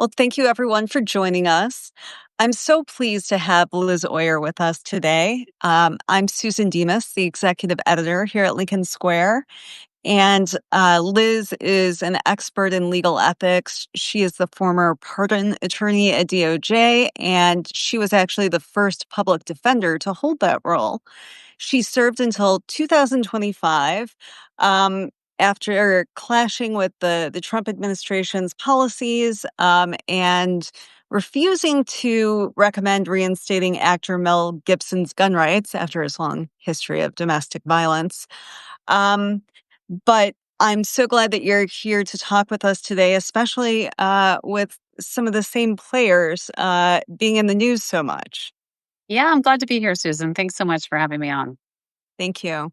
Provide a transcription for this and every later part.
Well, thank you everyone for joining us. I'm so pleased to have Liz Oyer with us today. I'm Susan Demas, the executive editor here at Lincoln Square. And Liz is an expert in legal ethics. She is the former pardon attorney at DOJ, and she was actually the first public defender to hold that role. She served until 2025. After clashing with the Trump administration's policies and refusing to recommend reinstating actor Mel Gibson's gun rights after his long history of domestic violence. But I'm so glad that you're here to talk with us today, especially with some of the same players being in the news so much. Yeah, I'm glad to be here, Susan. Thanks so much for having me on. Thank you.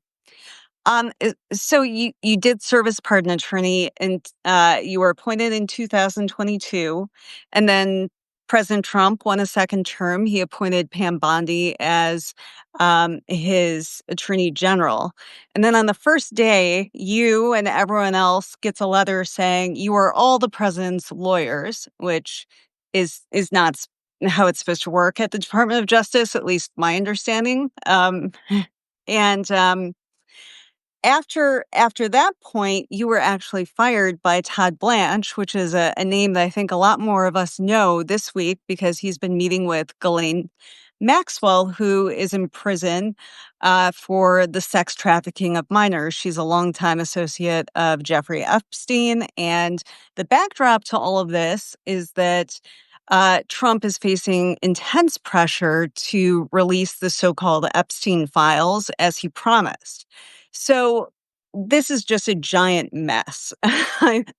So you did serve as pardon attorney, and you were appointed in 2022, and then President Trump won a second term. He appointed Pam Bondi as his attorney general, and then on the first day, you and everyone else gets a letter saying you are all the president's lawyers, which is not how it's supposed to work at the Department of Justice, at least my understanding. And After that point, you were actually fired by Todd Blanche, which is a name that I think a lot more of us know this week because he's been meeting with Ghislaine Maxwell, who is in prison for the sex trafficking of minors. She's a longtime associate of Jeffrey Epstein. And the backdrop to all of this is that Trump is facing intense pressure to release the so-called Epstein files as he promised. So this is just a giant mess.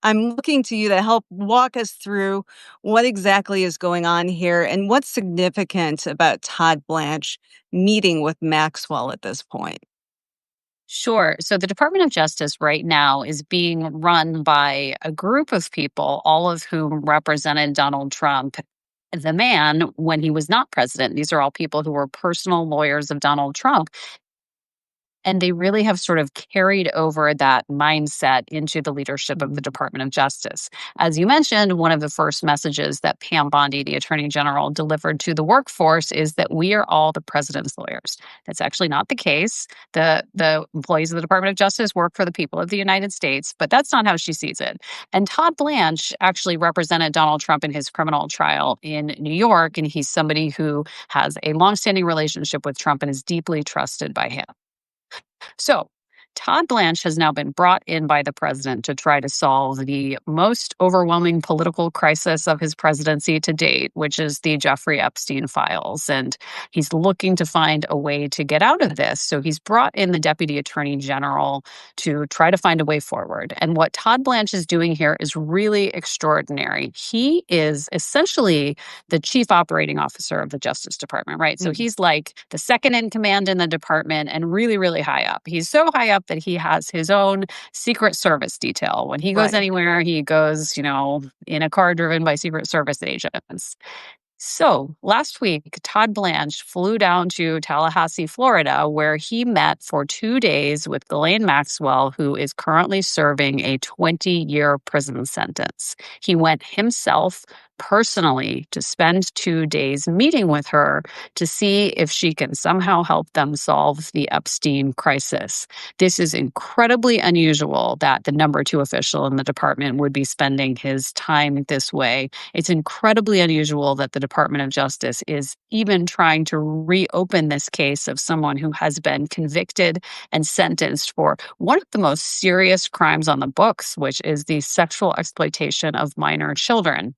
I'm looking to you to help walk us through what exactly is going on here and what's significant about Todd Blanche meeting with Maxwell at this point. Sure. So the Department of Justice right now is being run by a group of people, all of whom represented Donald Trump, the man, when he was not president. These are all people who were personal lawyers of Donald Trump. And they really have sort of carried over that mindset into the leadership of the Department of Justice. As you mentioned, one of the first messages that Pam Bondi, the Attorney General, delivered to the workforce is that we are all the president's lawyers. That's actually not the case. The employees of the Department of Justice work for the people of the United States, but that's not how she sees it. And Todd Blanche actually represented Donald Trump in his criminal trial in New York, and he's somebody who has a longstanding relationship with Trump and is deeply trusted by him. So, Todd Blanche has now been brought in by the president to try to solve the most overwhelming political crisis of his presidency to date, which is the Jeffrey Epstein files. And he's looking to find a way to get out of this. So he's brought in the deputy attorney general to try to find a way forward. And what Todd Blanche is doing here is really extraordinary. He is essentially the chief operating officer of the Justice Department, right? So he's like the second in command in the department and really, really high up. He's so high up that he has his own Secret Service detail. When he goes Right. anywhere, he goes, in a car driven by Secret Service agents. So last week, Todd Blanche flew down to Tallahassee, Florida, where he met for 2 days with Ghislaine Maxwell, who is currently serving a 20-year prison sentence. He went himself personally to spend 2 days meeting with her to see if she can somehow help them solve the Epstein crisis. This is incredibly unusual that the number two official in the department would be spending his time this way. It's incredibly unusual that the Department of Justice is even trying to reopen this case of someone who has been convicted and sentenced for one of the most serious crimes on the books, which is the sexual exploitation of minor children.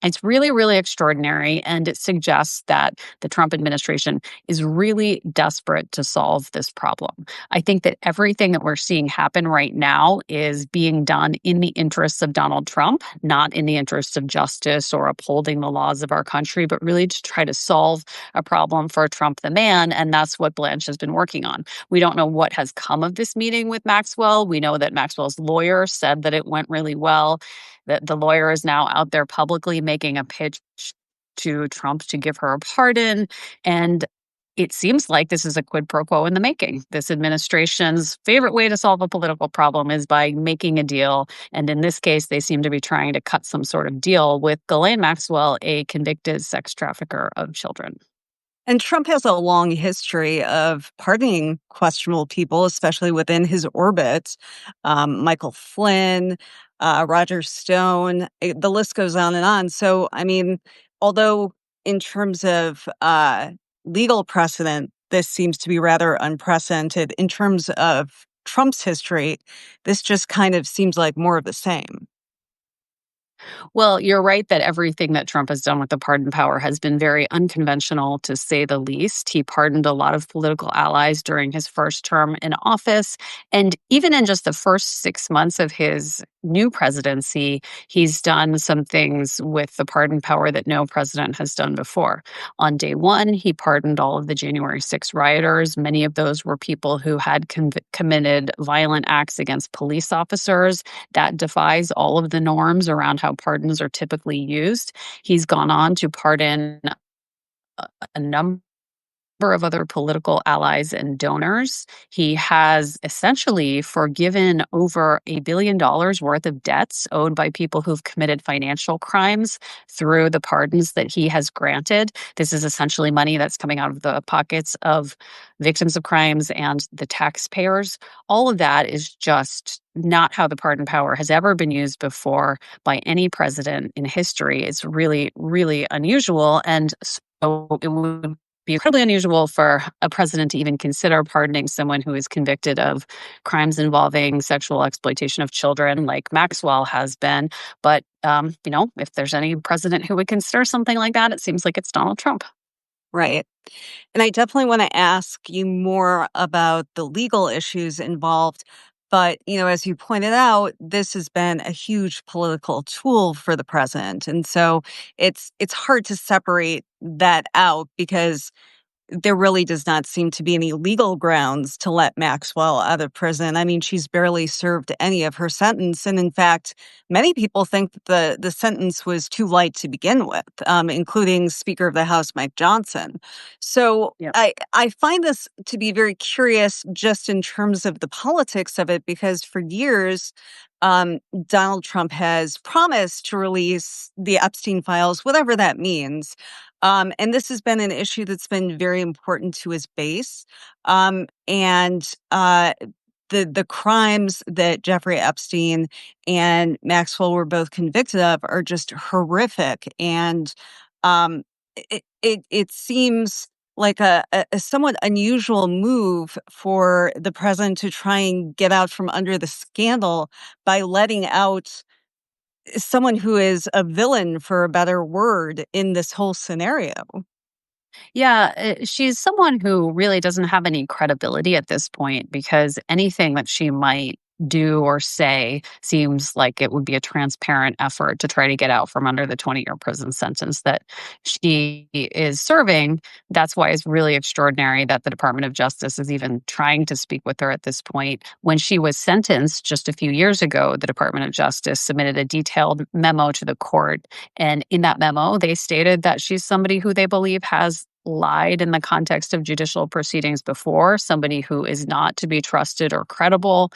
It's really, really extraordinary, and it suggests that the Trump administration is really desperate to solve this problem. I think that everything that we're seeing happen right now is being done in the interests of Donald Trump, not in the interests of justice or upholding the laws of our country, but really to try to solve a problem for Trump the man, and that's what Blanche has been working on. We don't know what has come of this meeting with Maxwell. We know that Maxwell's lawyer said that it went really well, that the lawyer is now out there publicly making a pitch to Trump to give her a pardon. And It seems like this is a quid pro quo in the making. This administration's favorite way to solve a political problem is by making a deal. And in this case, they seem to be trying to cut some sort of deal with Ghislaine Maxwell, a convicted sex trafficker of children. And Trump has a long history of pardoning questionable people, especially within his orbit. Michael Flynn, Roger Stone, the list goes on and on. So, I mean, although in terms of legal precedent, this seems to be rather unprecedented, in terms of Trump's history, this just kind of seems like more of the same. Well, you're right that everything that Trump has done with the pardon power has been very unconventional, to say the least. He pardoned a lot of political allies during his first term in office. And even in just the first 6 months of his new presidency, he's done some things with the pardon power that no president has done before. On day one, he pardoned all of the January 6 rioters. Many of those were people who had committed violent acts against police officers. That defies all of the norms around how pardons are typically used. He's gone on to pardon a number of other political allies and donors. He has essentially forgiven over $1 billion worth of debts owed by people who've committed financial crimes through the pardons that he has granted. This is essentially money that's coming out of the pockets of victims of crimes and the taxpayers. All of that is just not how the pardon power has ever been used before by any president in history. It's really, really unusual. And so it would be incredibly unusual for a president to even consider pardoning someone who is convicted of crimes involving sexual exploitation of children, like Maxwell has been. But, if there's any president who would consider something like that, it seems like it's Donald Trump. Right. And I definitely want to ask you more about the legal issues involved. But, as you pointed out, this has been a huge political tool for the president. And so it's hard to separate that out because there really does not seem to be any legal grounds to let Maxwell out of prison. I mean, she's barely served any of her sentence. And in fact, many people think that the sentence was too light to begin with, including Speaker of the House Mike Johnson. So Yep. I find this to be very curious just in terms of the politics of it, because for years, Donald Trump has promised to release the Epstein files, whatever that means. And this has been an issue that's been very important to his base. And the crimes that Jeffrey Epstein and Maxwell were both convicted of are just horrific. And it seems like a somewhat unusual move for the president to try and get out from under the scandal by letting out someone who is a villain, for a better word, in this whole scenario. Yeah, she's someone who really doesn't have any credibility at this point, because anything that she might do or say seems like it would be a transparent effort to try to get out from under the 20-year prison sentence that she is serving. That's why it's really extraordinary that the Department of Justice is even trying to speak with her at this point. When she was sentenced just a few years ago, the Department of Justice submitted a detailed memo to the court. And in that memo, they stated that she's somebody who they believe has lied in the context of judicial proceedings before, somebody who is not to be trusted or credible.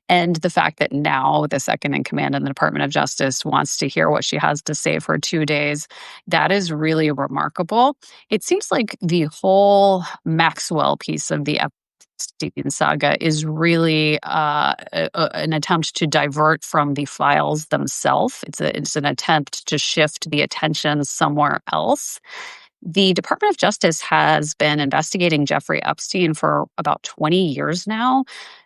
And the fact that now the second in command in the Department of Justice wants to hear what she has to say for 2 days, that is really remarkable. It seems like the whole Maxwell piece of the Epstein saga is really an attempt to divert from the files themselves. It's an attempt to shift the attention somewhere else. The Department of Justice has been investigating Jeffrey Epstein for about 20 years now.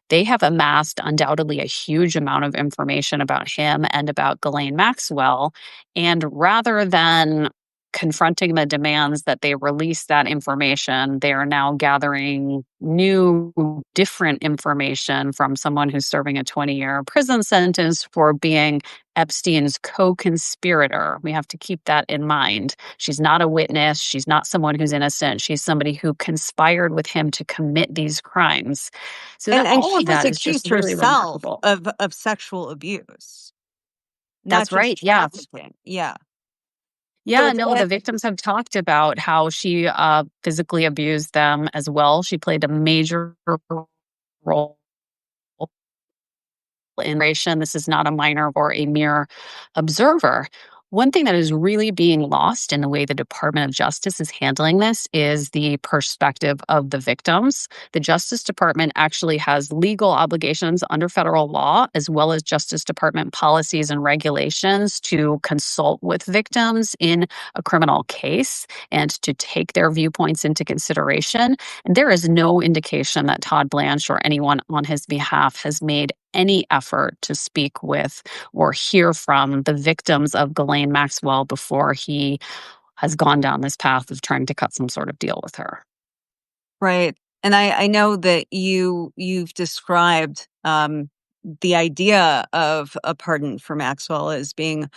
They have amassed undoubtedly a huge amount of information about him and about Ghislaine Maxwell. And rather than confronting the demands that they release that information, they are now gathering new, different information from someone who's serving a 20-year prison sentence for being Epstein's co-conspirator. We have to keep that in mind. She's not a witness. She's not someone who's innocent. She's somebody who conspired with him to commit these crimes. So that And all she of has that is just accused really herself remarkable. of sexual abuse, not That's just right. Yeah. trafficking. Yeah. So Yeah, it's no, the victims have talked about how she physically abused them as well. She played a major role in. This is not a minor or a mere observer. One thing that is really being lost in the way the Department of Justice is handling this is the perspective of the victims. The Justice Department actually has legal obligations under federal law, as well as Justice Department policies and regulations to consult with victims in a criminal case and to take their viewpoints into consideration. And there is no indication that Todd Blanche or anyone on his behalf has made any effort to speak with or hear from the victims of Ghislaine Maxwell before he has gone down this path of trying to cut some sort of deal with her. right. And I know that you've described the idea of a pardon for Maxwell as being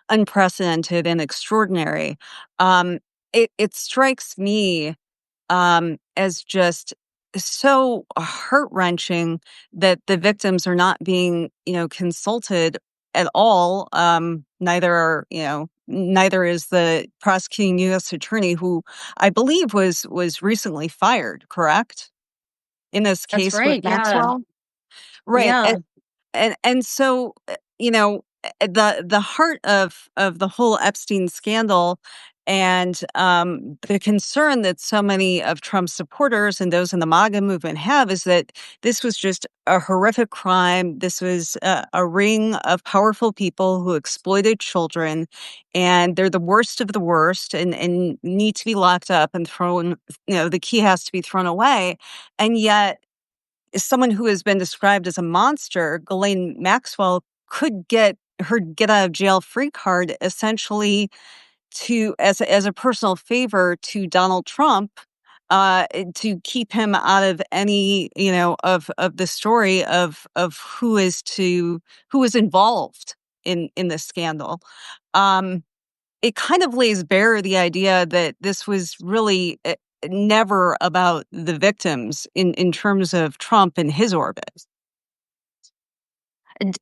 unprecedented and extraordinary. Um, it strikes me as just so heart-wrenching that the victims are not being, consulted at all. Neither is the prosecuting U.S. attorney, who I believe was recently fired, correct? In this That's case with right. Yeah. Maxwell? Right. Yeah. And so, the heart of the whole Epstein scandal and, the concern that so many of Trump's supporters and those in the MAGA movement have is that this was just a horrific crime. This was a ring of powerful people who exploited children, and they're the worst of the worst and need to be locked up and thrown, the key has to be thrown away. And yet is someone who has been described as a monster, Ghislaine Maxwell could get her get out of jail free card essentially to as a personal favor to Donald Trump, to keep him out of any, of the story of who is involved in this scandal. Um, it kind of lays bare the idea that this was really never about the victims in terms of Trump and his orbit.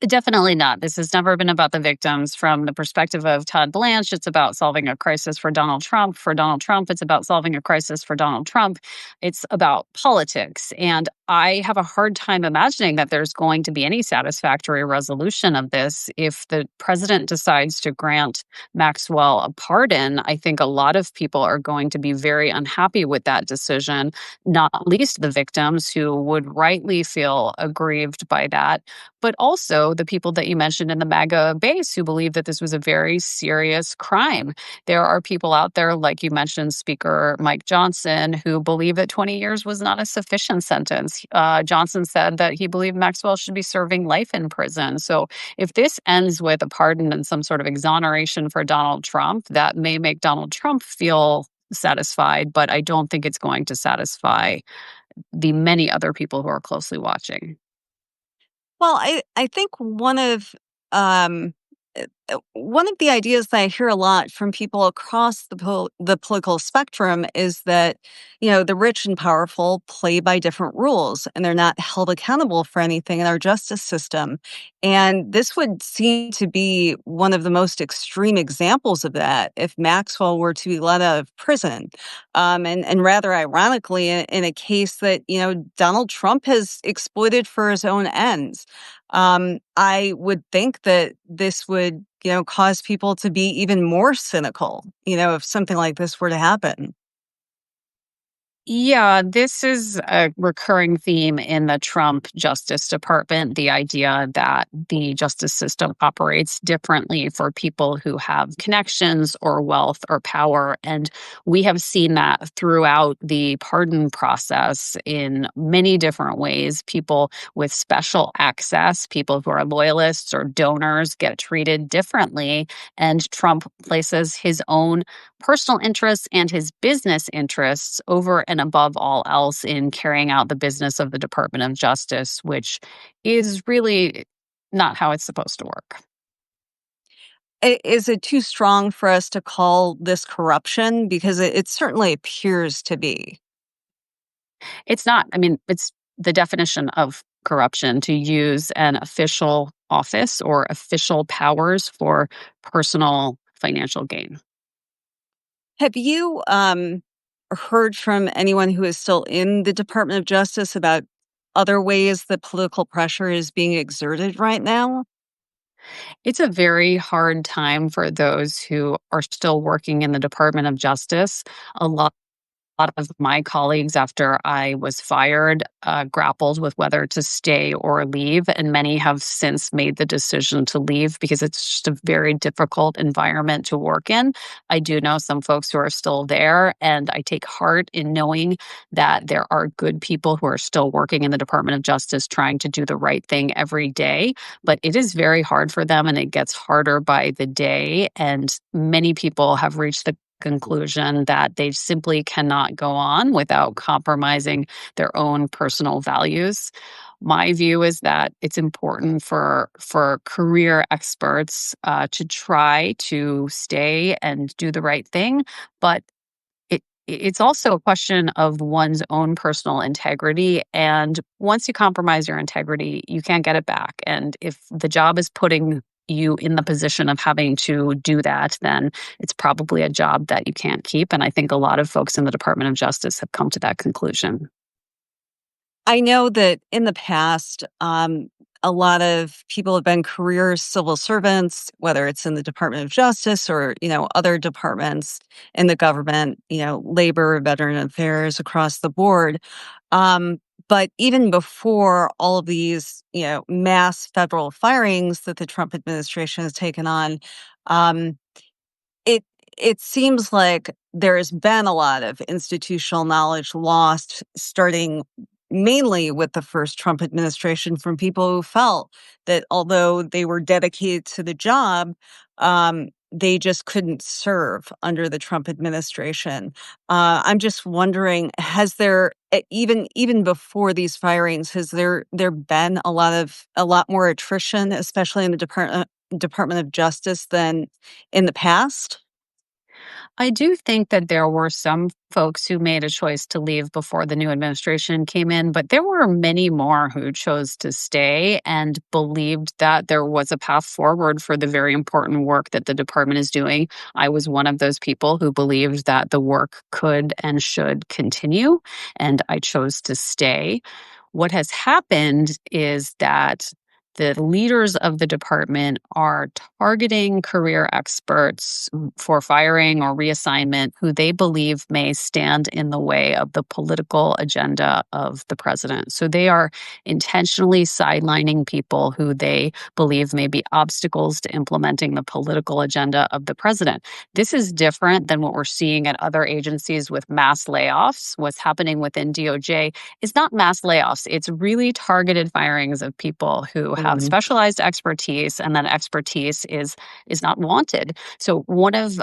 Definitely not. This has never been about the victims from the perspective of Todd Blanche. It's about solving a crisis for Donald Trump. For Donald Trump, it's about solving a crisis for Donald Trump. It's about politics. And I have a hard time imagining that there's going to be any satisfactory resolution of this. If the president decides to grant Maxwell a pardon, I think a lot of people are going to be very unhappy with that decision, not least the victims who would rightly feel aggrieved by that, but also the people that you mentioned in the MAGA base who believe that this was a very serious crime. There are people out there, like you mentioned, Speaker Mike Johnson, who believe that 20 years was not a sufficient sentence. Johnson said that he believed Maxwell should be serving life in prison. So if this ends with a pardon and some sort of exoneration for Donald Trump, that may make Donald Trump feel satisfied, but I don't think it's going to satisfy the many other people who are closely watching. Well, I think one of the ideas that I hear a lot from people across the political spectrum is that, the rich and powerful play by different rules and they're not held accountable for anything in our justice system. And this would seem to be one of the most extreme examples of that if Maxwell were to be let out of prison. And rather ironically, in a case that, Donald Trump has exploited for his own ends. I would think that this would, cause people to be even more cynical, if something like this were to happen. Yeah, this is a recurring theme in the Trump Justice Department, the idea that the justice system operates differently for people who have connections or wealth or power. And we have seen that throughout the pardon process in many different ways. People with special access, people who are loyalists or donors, get treated differently. And Trump places his own personal interests and his business interests over and above all else in carrying out the business of the Department of Justice, which is really not how it's supposed to work. Is it too strong for us to call this corruption? Because it certainly appears to be. It's not, I mean, it's the definition of corruption to use an official office or official powers for personal financial gain. Have you heard from anyone who is still in the Department of Justice about other ways that political pressure is being exerted right now? It's a very hard time for those who are still working in the Department of Justice. A lot of my colleagues, after I was fired, grappled with whether to stay or leave, and many have since made the decision to leave because it's just a very difficult environment to work in. I do know some folks who are still there, and I take heart in knowing that there are good people who are still working in the Department of Justice trying to do the right thing every day. But it is very hard for them, and it gets harder by the day. And many people have reached the conclusion that they simply cannot go on without compromising their own personal values. My view is that it's important for career experts to try to stay and do the right thing, but it's also a question of one's own personal integrity. And once you compromise your integrity, you can't get it back. And if the job is putting you in the position of having to do that, then it's probably a job that you can't keep. And I think a lot of folks in the Department of Justice have come to that conclusion. I know that in the past, a lot of people have been career civil servants, whether it's in the Department of Justice or, other departments in the government, labor, veteran affairs across the board. But even before all of these, mass federal firings that the Trump administration has taken on, um, it it seems like there's been a lot of institutional knowledge lost, starting mainly with the first Trump administration, from people who felt that although they were dedicated to the job, they just couldn't serve under the Trump administration. I'm just wondering, has there even before these firings, has there been a lot more attrition, especially in the Department of Justice, than in the past? I do think that there were some folks who made a choice to leave before the new administration came in, but there were many more who chose to stay and believed that there was a path forward for the very important work that the department is doing. I was one of those people who believed that the work could and should continue, and I chose to stay. What has happened is that the leaders of the department are targeting career experts for firing or reassignment who they believe may stand in the way of the political agenda of the president. So they are intentionally sidelining people who they believe may be obstacles to implementing the political agenda of the president. This is different than what we're seeing at other agencies with mass layoffs. What's happening within DOJ is not mass layoffs. It's really targeted firings of people who have Mhm. specialized expertise, and that expertise is not wanted. So one of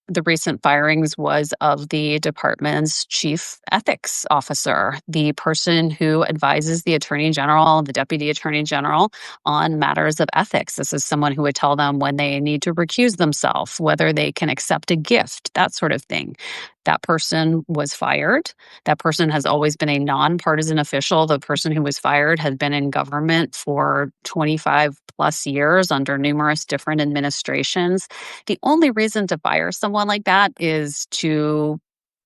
the recent firings was of the department's chief ethics officer, the person who advises the attorney general, the deputy attorney general on matters of ethics. This is someone who would tell them when they need to recuse themselves, whether they can accept a gift, that sort of thing. That person was fired. That person has always been a nonpartisan official. The person who was fired had been in government for 25 plus years under numerous different administrations. The only reason to fire someone like that is to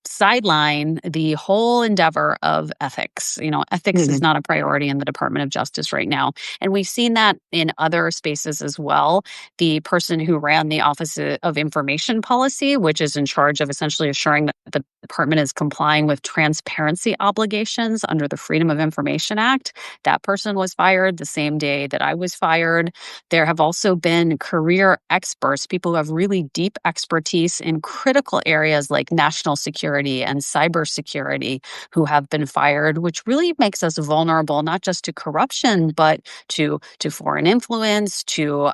sideline the whole endeavor of ethics. Ethics is Mhm. not a priority in the Department of Justice right now. And we've seen that in other spaces as well. The person who ran the Office of Information Policy, which is in charge of essentially assuring that the department is complying with transparency obligations under the Freedom of Information Act, that person was fired the same day that I was fired. There have also been career experts, people who have really deep expertise in critical areas like national security and cybersecurity, who have been fired, which really makes us vulnerable not just to corruption, but to foreign influence, to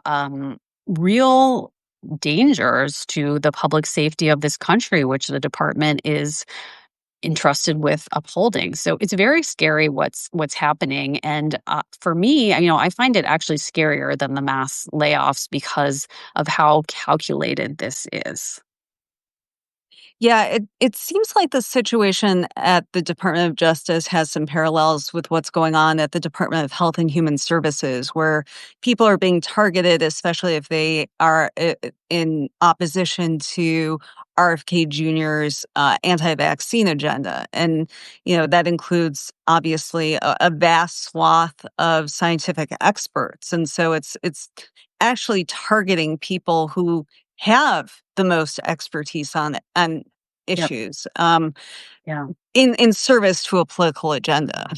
real dangers to the public safety of this country, which the department is entrusted with upholding. So it's very scary what's happening. And for me, I find it actually scarier than the mass layoffs because of how calculated this is. Yeah, it seems like the situation at the Department of Justice has some parallels with what's going on at the Department of Health and Human Services, where people are being targeted, especially if they are in opposition to RFK Jr.'s anti-vaccine agenda, and that includes obviously a vast swath of scientific experts, and so it's actually targeting people who have the most expertise on Yep. issues, Yeah. in service to a political agenda.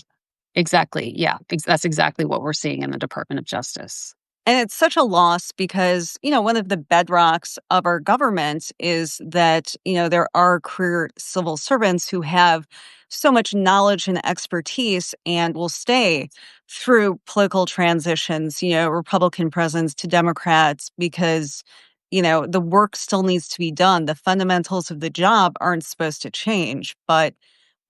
Exactly. Yeah. That's exactly what we're seeing in the Department of Justice. And it's such a loss because, one of the bedrocks of our government is that, there are career civil servants who have so much knowledge and expertise and will stay through political transitions, Republican presidents to Democrats, because, the work still needs to be done. The fundamentals of the job aren't supposed to change, but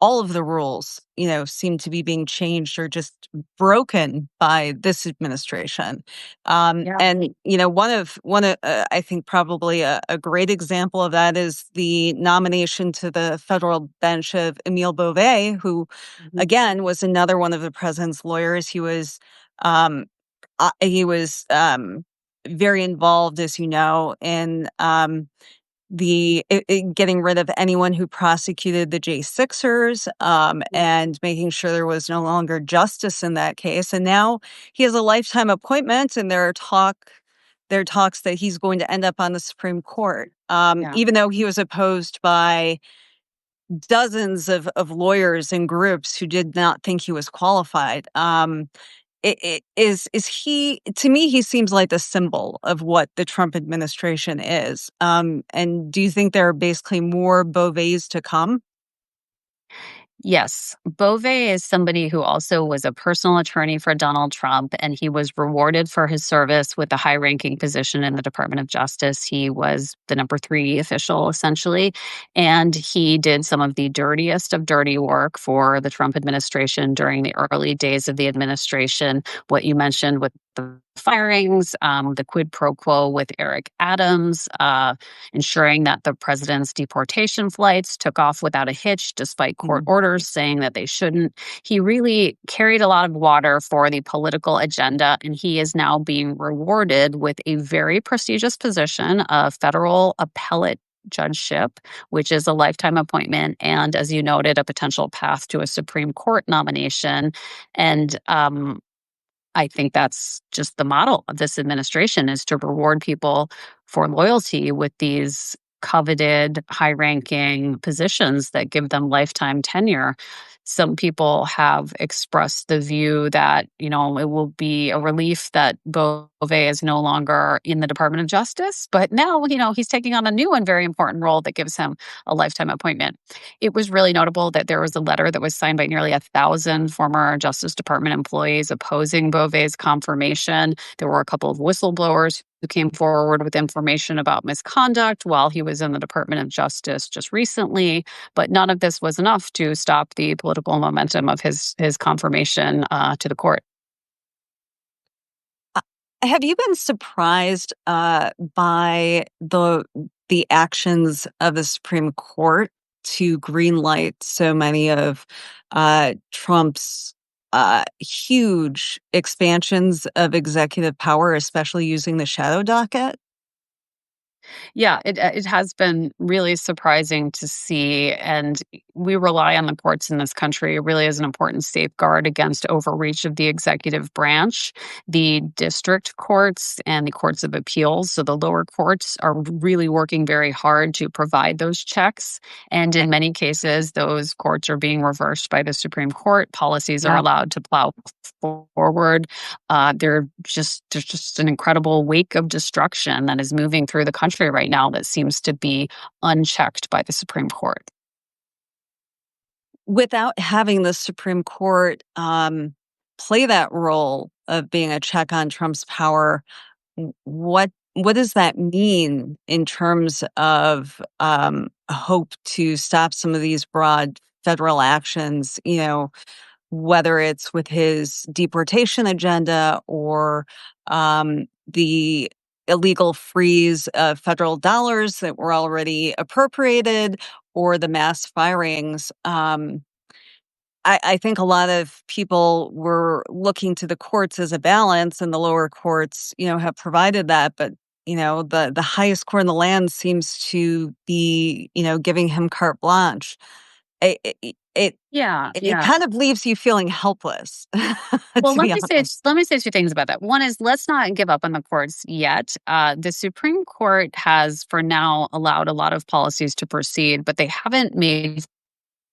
all of the rules, seem to be being changed or just broken by this administration. Yeah. And one of I think probably a great example of that is the nomination to the federal bench of Emile Beauvais, who, Mhm. again, was another one of the president's lawyers. Um, he was very involved, as you know, in getting rid of anyone who prosecuted the J6ers, and making sure there was no longer justice in that case. And now he has a lifetime appointment, and there are talks that he's going to end up on the Supreme Court, Yeah. even though he was opposed by dozens of lawyers and groups who did not think he was qualified. Is he, to me, he seems like the symbol of what the Trump administration is. And do you think there are basically more Beauvays to come? Yes. Beauvais is somebody who also was a personal attorney for Donald Trump, and he was rewarded for his service with a high ranking position in the Department of Justice. He was the number three official, essentially, and he did some of the dirtiest of dirty work for the Trump administration during the early days of the administration. What you mentioned with the firings, the quid pro quo with Eric Adams, ensuring that the president's deportation flights took off without a hitch despite court Mhm. orders saying that they shouldn't. He really carried a lot of water for the political agenda, and he is now being rewarded with a very prestigious position of federal appellate judgeship, which is a lifetime appointment. And as you noted, a potential path to a Supreme Court nomination. And I think that's just the model of this administration is to reward people for loyalty with these coveted, high ranking positions that give them lifetime tenure. Some people have expressed the view that, it will be a relief that Beauvais is no longer in the Department of Justice, but now, he's taking on a new and very important role that gives him a lifetime appointment. It was really notable that there was a letter that was signed by nearly 1,000 former Justice Department employees opposing Beauvais's confirmation. There were a couple of whistleblowers who came forward with information about misconduct while he was in the Department of Justice just recently, but none of this was enough to stop the political momentum of his confirmation to the court. Uh, have you been surprised by the actions of the Supreme Court to greenlight so many of Trump's huge expansions of executive power, especially using the shadow docket? Yeah, it has been really surprising to see, and we rely on the courts in this country. It really is an important safeguard against overreach of the executive branch. The district courts and the courts of appeals, so the lower courts, are really working very hard to provide those checks. And in many cases, those courts are being reversed by the Supreme Court. Policies are Yeah. allowed to plow forward. There's just an incredible wake of destruction that is moving through the country right now that seems to be unchecked by the Supreme Court. Without having the Supreme Court play that role of being a check on Trump's power, what does that mean in terms of hope to stop some of these broad federal actions? Whether it's with his deportation agenda or the illegal freeze of federal dollars that were already appropriated or the mass firings. I think a lot of people were looking to the courts as a balance, and the lower courts, have provided that. But the highest court in the land seems to be, giving him carte blanche. It it it, Yeah, it yeah. kind of leaves you feeling helpless, Well, to be honest. let me say 2 things about that. One is let's not give up on the courts yet. The Supreme Court has, for now, allowed a lot of policies to proceed, but they haven't made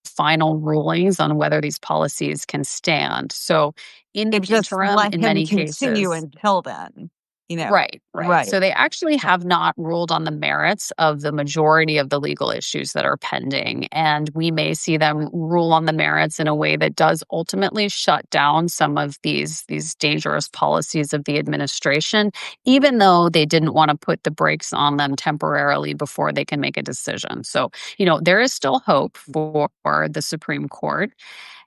final rulings on whether these policies can stand. So, in the It just interim, let in him many continue cases. until then, you know. Right, right. Right. So they actually have not ruled on the merits of the majority of the legal issues that are pending. And we may see them rule on the merits in a way that does ultimately shut down some of these dangerous policies of the administration, even though they didn't want to put the brakes on them temporarily before they can make a decision. So, there is still hope for the Supreme Court.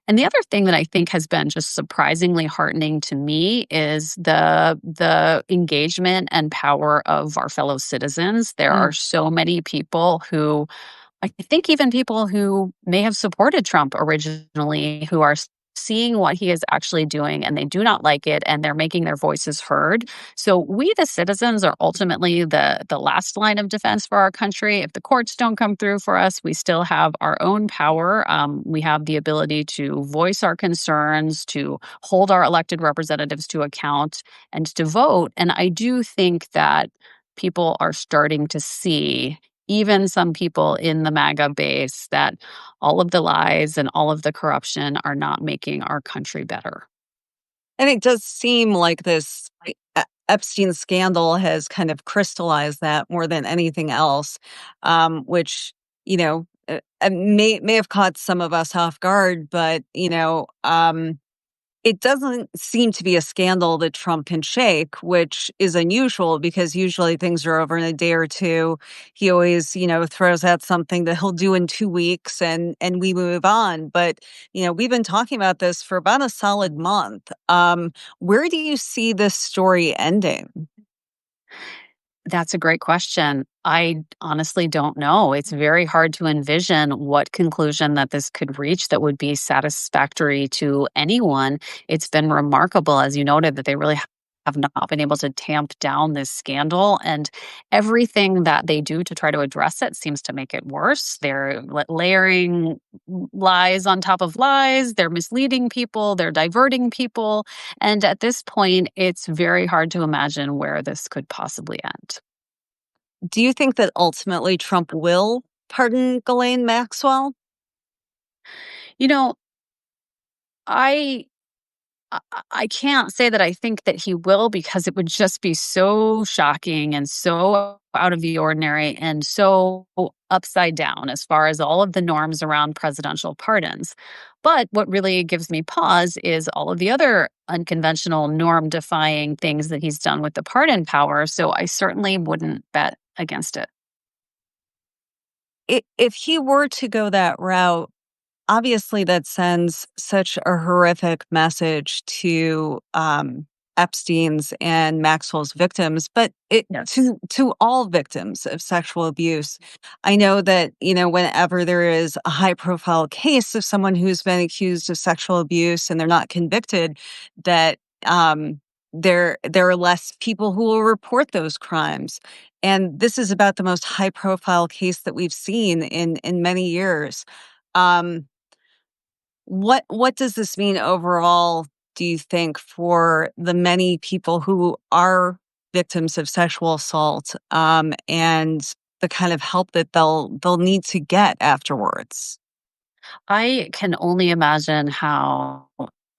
And the other thing that I think has been just surprisingly heartening to me is the engagement and power of our fellow citizens. There are Mm. so many people who I think even people who may have supported Trump originally who are seeing what he is actually doing and they do not like it and they're making their voices heard. So we the citizens are ultimately the last line of defense for our country. If the courts don't come through for us, we still have our own power. We have the ability to voice our concerns, to hold our elected representatives to account, and to vote. And I do think that people are starting to see, even some people in the MAGA base, that all of the lies and all of the corruption are not making our country better. And it does seem like this Epstein scandal has kind of crystallized that more than anything else, which may have caught some of us off guard, but it doesn't seem to be a scandal that Trump can shake, which is unusual because usually things are over in a day or two. He always, throws out something that he'll do in 2 weeks and we move on. But, we've been talking about this for about a solid month. Where do you see this story ending? That's a great question. I honestly don't know. It's very hard to envision what conclusion that this could reach that would be satisfactory to anyone. It's been remarkable, as you noted, that they really have not been able to tamp down this scandal. And everything that they do to try to address it seems to make it worse. They're layering lies on top of lies, they're misleading people, they're diverting people. And at this point, it's very hard to imagine where this could possibly end. Do you think that ultimately Trump will pardon Ghislaine Maxwell? You know, I I can't say that I think that he will because it would just be so shocking and so out of the ordinary and so upside down as far as all of the norms around presidential pardons. But what really gives me pause is all of the other unconventional norm defying things that he's done with the pardon power. So I certainly wouldn't bet against it. If he were to go that route, obviously, that sends such a horrific message to, Epstein's and Maxwell's victims, but it Yes. to all victims of sexual abuse. I know that, whenever there is a high-profile case of someone who's been accused of sexual abuse and they're not convicted, that, there are less people who will report those crimes, and this is about the most high-profile case that we've seen in many years. Um what does this mean overall, do you think, for the many people who are victims of sexual assault, and the kind of help that they'll need to get afterwards? I can only imagine how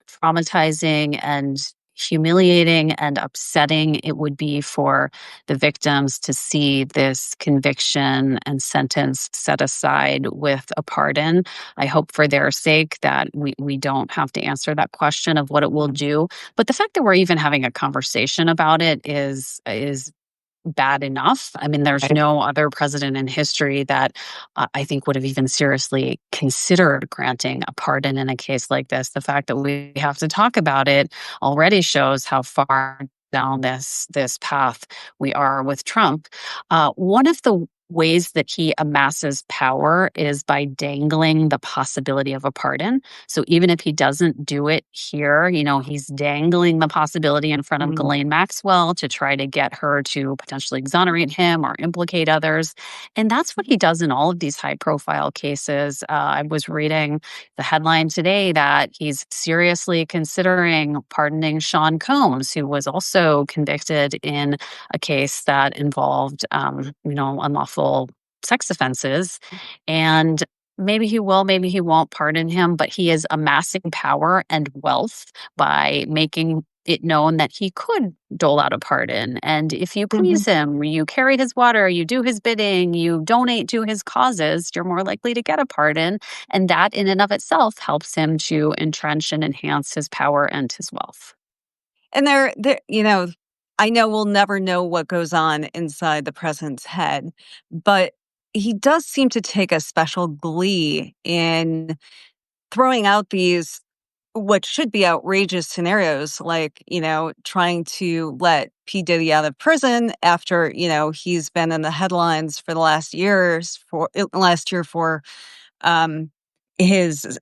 traumatizing and humiliating and upsetting it would be for the victims to see this conviction and sentence set aside with a pardon. I hope for their sake that we don't have to answer that question of what it will do. But the fact that we're even having a conversation about it is bad enough. I mean, there's Right. no other president in history that I think would have even seriously considered granting a pardon in a case like this. The fact that we have to talk about it already shows how far down this path we are with Trump. One of the ways that he amasses power is by dangling the possibility of a pardon. So even if he doesn't do it here, he's dangling the possibility in front of Mm, Ghislaine Maxwell to try to get her to potentially exonerate him or implicate others. And that's what he does in all of these high profile cases. I was reading the headline today that he's seriously considering pardoning Sean Combs, who was also convicted in a case that involved, unlawful sex offenses. And maybe he will, maybe he won't pardon him, but he is amassing power and wealth by making it known that he could dole out a pardon. And if you mhm. please him, you carry his water, you do his bidding, you donate to his causes, you're more likely to get a pardon. And that in and of itself helps him to entrench and enhance his power and his wealth. And I know we'll never know what goes on inside the president's head, but he does seem to take a special glee in throwing out these what should be outrageous scenarios, like, trying to let P. Diddy out of prison after, he's been in the headlines for the last year for um his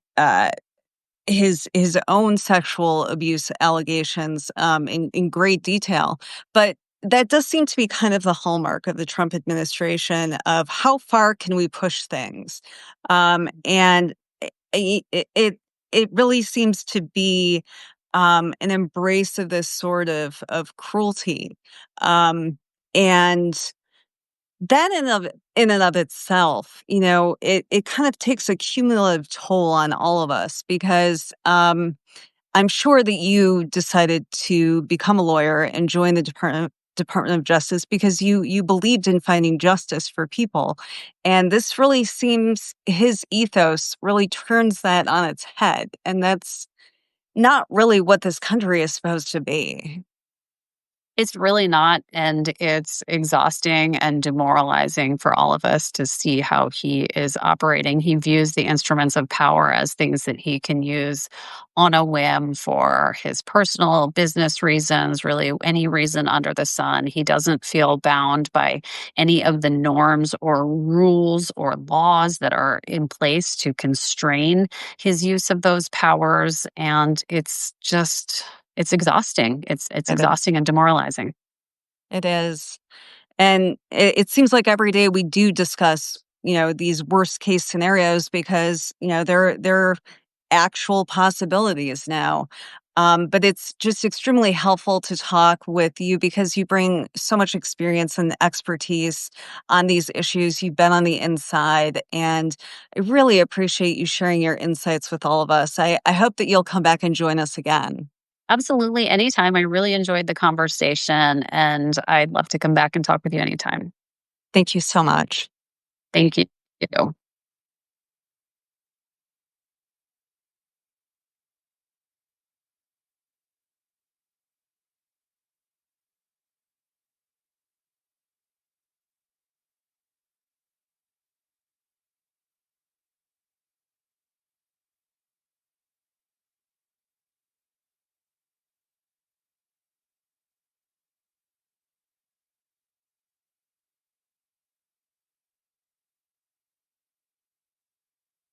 his own sexual abuse allegations in great detail. But that does seem to be kind of the hallmark of the Trump administration of how far can we push things. And it really seems to be an embrace of this sort of cruelty. And that in and of itself, it kind of takes a cumulative toll on all of us because I'm sure that you decided to become a lawyer and join the Department of Justice because you believed in finding justice for people. And this really seems his ethos really turns that on its head. And that's not really what this country is supposed to be. It's really not, and it's exhausting and demoralizing for all of us to see how he is operating. He views the instruments of power as things that he can use on a whim for his personal business reasons, really any reason under the sun. He doesn't feel bound by any of the norms or rules or laws that are in place to constrain his use of those powers, and it's exhausting. It's It is. exhausting and demoralizing. It is. And it seems like every day we do discuss, these worst case scenarios because, they're actual possibilities now. But it's just extremely helpful to talk with you because you bring so much experience and expertise on these issues. You've been on the inside, and I really appreciate you sharing your insights with all of us. I hope that you'll come back and join us again. Absolutely, anytime. I really enjoyed the conversation, and I'd love to come back and talk with you anytime. Thank you so much. Thank you.